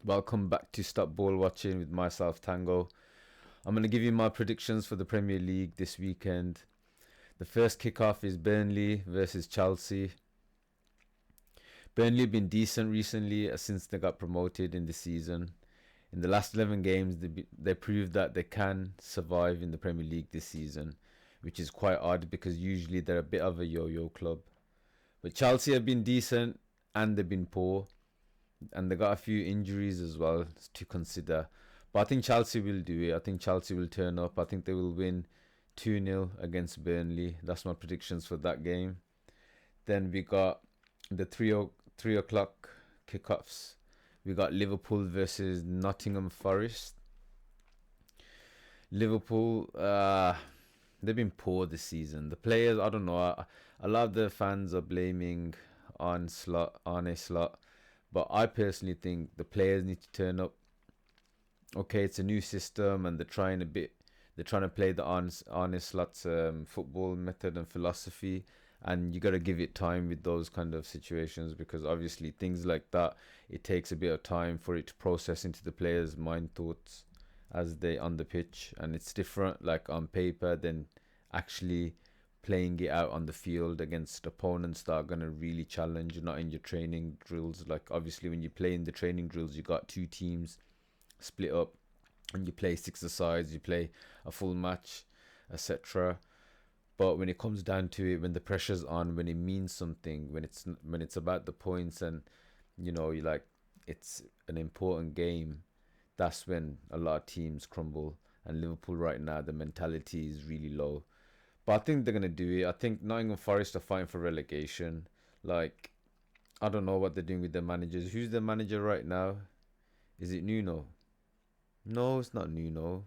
Welcome back to Stop Ball Watching with myself, Tango. I'm going to give you my predictions for the Premier League this weekend. The first kickoff is Burnley versus Chelsea. Burnley have been decent recently since they got promoted in the season. In the last 11 games, they proved that they can survive in the Premier League this season, which is quite odd because usually they're a bit of a yo-yo club. But Chelsea have been decent and they've been poor, and they got a few injuries as well to consider. But I think Chelsea will do it. I think Chelsea will turn up. I think they will win 2-0 against Burnley. That's my predictions for that game. Then we got the 3 o'clock kickoffs. We got Liverpool versus Nottingham Forest. Liverpool, they've been poor this season. The players, I don't know. A lot of the fans are blaming Arne Slot, but I personally think the players need to turn up. Okay, it's a new system, and they're trying to play the Arne Slot's football method and philosophy, and you got to give it time with those kind of situations, because obviously things like that, it takes a bit of time for it to process into the players' mind thoughts as they on the pitch, and it's different like on paper than actually playing it out on the field against opponents that are going to really challenge, not in your training drills. Like obviously when you play in the training drills, you got two teams split up and you play 6-a-sides, you play a full match, etc. But when it comes down to it, when the pressure's on, when it means something, when it's about the points, and you like, it's an important game, that's when a lot of teams crumble. And Liverpool right now, the mentality is really low. But I think they're gonna do it. I think Nottingham Forest are fighting for relegation. Like, I don't know what they're doing with their managers. Who's their manager right now? Is it Nuno? No, it's not Nuno.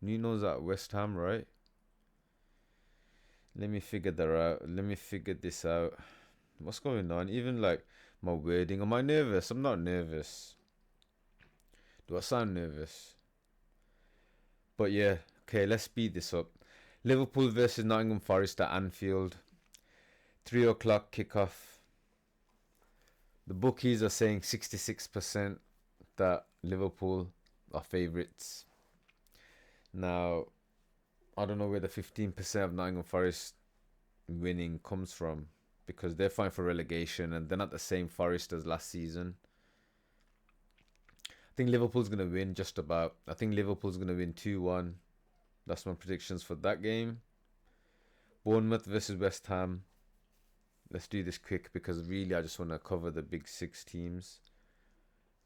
Nuno's at West Ham, right? Let me figure that out. Let me figure this out. What's going on? Even like my wording. Am I nervous? I'm not nervous. Do I sound nervous? But yeah, okay, let's speed this up. Liverpool versus Nottingham Forest at Anfield. 3 o'clock kickoff. The bookies are saying 66% that Liverpool are favourites. Now, I don't know where the 15% of Nottingham Forest winning comes from, because they're fighting for relegation and they're not the same Forest as last season. I think Liverpool's going to win just about. I think Liverpool's going to win 2-1. That's my predictions for that game. Bournemouth versus West Ham. Let's do this quick because really I just want to cover the big six teams.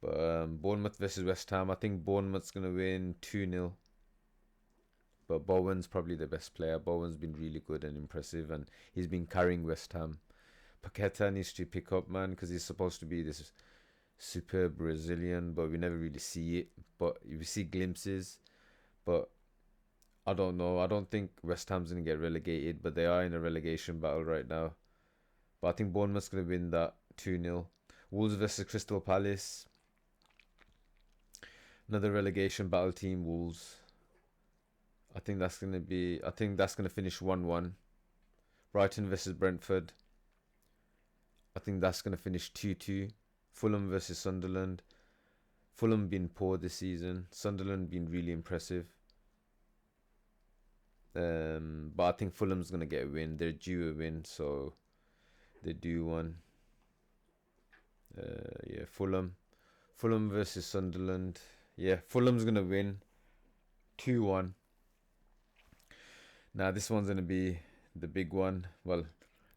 But Bournemouth versus West Ham. I think Bournemouth's going to win 2-0. But Bowen's probably the best player. Bowen's been really good and impressive, and he's been carrying West Ham. Paqueta needs to pick up, man, because he's supposed to be this superb Brazilian, but we never really see it. But we see glimpses. But I don't know. I don't think West Ham's going to get relegated, but they are in a relegation battle right now. But I think Bournemouth's going to win that 2-0. Wolves versus Crystal Palace. Another relegation battle team, Wolves. I think that's going to finish 1-1. Brighton versus Brentford. I think that's going to finish 2-2. Fulham versus Sunderland. Fulham been poor this season. Sunderland been really impressive. But I think Fulham's going to get a win. They're due a win, so they do one. Yeah, Fulham. Fulham versus Sunderland. Yeah, Fulham's going to win 2-1. Now this one's gonna be the big one. Well,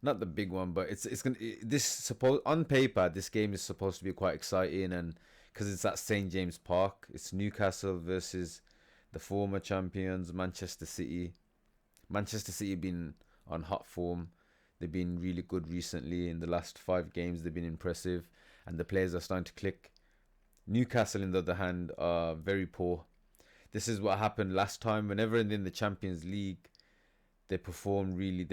not the big one, but on paper this game is supposed to be quite exciting, and because it's at St James Park, it's Newcastle versus the former champions Manchester City. Manchester City been on hot form. They've been really good recently. In the last 5 games, they've been impressive, and the players are starting to click. Newcastle, on the other hand, are very poor. This is what happened last time. Whenever in the Champions League, they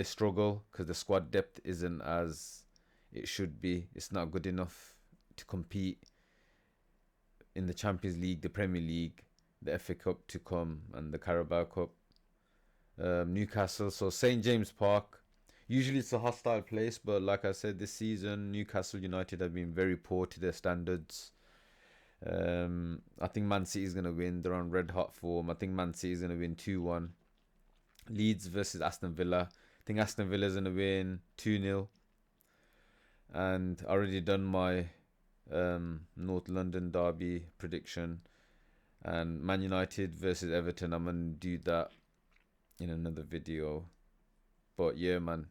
struggle because the squad depth isn't as it should be. It's not good enough to compete in the Champions League, the Premier League, the FA Cup to come, and the Carabao Cup. Newcastle, so St James Park, usually it's a hostile place, but like I said, this season Newcastle United have been very poor to their standards. I think Man City is gonna win. They're on red hot form. I think Man City is gonna win 2-1. Leeds versus Aston Villa. I think Aston Villa is gonna win 2-0. And I already done my North London derby prediction. And Man United versus Everton. I'm gonna do that in another video. But yeah, man,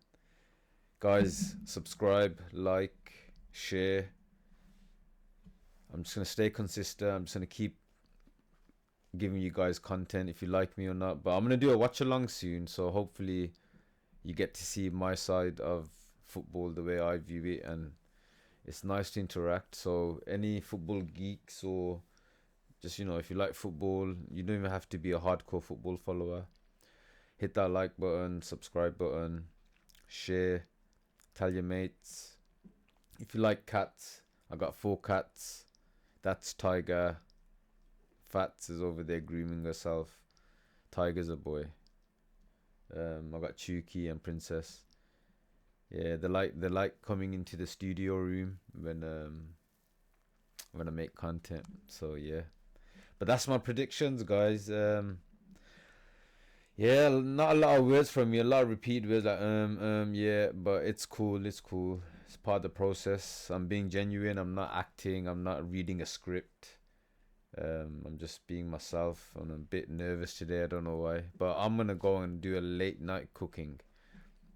guys, subscribe, like, share. I'm just gonna stay consistent. I'm just gonna keep giving you guys content if you like me or not. But I'm gonna do a watch along soon, so hopefully you get to see my side of football, the way I view it, and it's nice to interact. So any football geeks, or just, if you like football, you don't even have to be a hardcore football follower. Hit that like button, subscribe button, share, tell your mates. If you like cats, I got 4 cats. That's Tiger. Fats is over there grooming herself. Tiger's a boy. I got Chuki and Princess. Yeah, they like coming into the studio room when I make content. So yeah, but that's my predictions, guys. Yeah, not a lot of words from me. A lot of repeat words like yeah, but it's cool. It's cool. It's part of the process. I'm being genuine. I'm not acting. I'm not reading a script. I'm just being myself. I'm a bit nervous today. I don't know why, but I'm gonna go and do a late night cooking.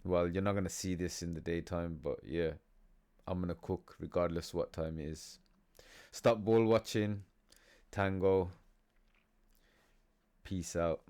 Well, you're not gonna see this in the daytime, but yeah, I'm gonna cook regardless what time it is. Stop ball watching. Tango. Peace out.